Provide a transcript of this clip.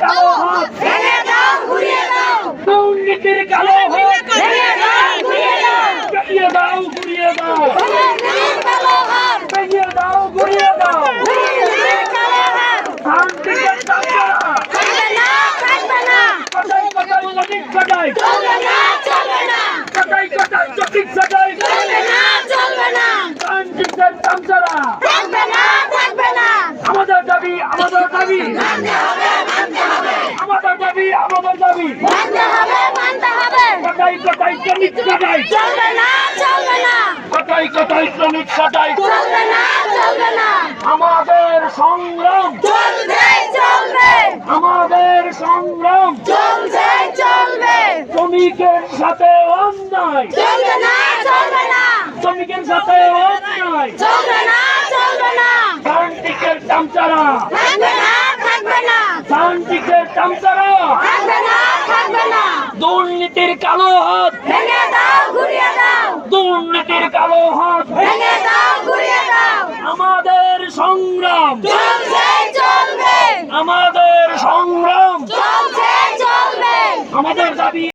কালো হাত ভেঙে দাও ঘুরিয়ে দাও দুর্নীতির কালো হাত ভেঙে দাও ঘুরিয়ে দাও ভেঙে দাও ঘুরিয়ে দাও ভেঙে দাও কালো হাত ভেঙে দাও ঘুরিয়ে দাও ভেঙে দাও কালো হাত শান্তিকে চামচারা থাকবে না থাকবে না কোটাই কোটাই সঠিক কোটাই চলবে না চলবে না কোটাই কোটাই সঠিক কোটাই চলবে না চলবে না শান্তিকে চামচারা থাকবে না থাকবে না আমাদের দাবি আমাদের দাবি মানতে হবে মানতে হবে আমাদের দাবি আমাদের দাবি মানতে হবে মানতে হবে কোটাই কোটাই শ্রমিক কোটাই চলবে না চলবে না কোটাই কোটাই শ্রমিক কোটাই চলবে না চলবে না আমাদের সংগ্রাম চলবে চলবে আমাদের সংগ্রাম চলবে চলবে শ্রমিকের সাথে অন্যায় চলবে না চলবে না শ্রমিকের সাথে অন্যায় চলবে না চলবে না শান্তিকের চামচারা থাকবে না থাকবে না শান্তিকের চামচারা থাকবে না থাকবে না দুর্নীতির কালো হাত ভেঙে দাও ঘুরিয়ে দাও দুর্নীতির কালো হাত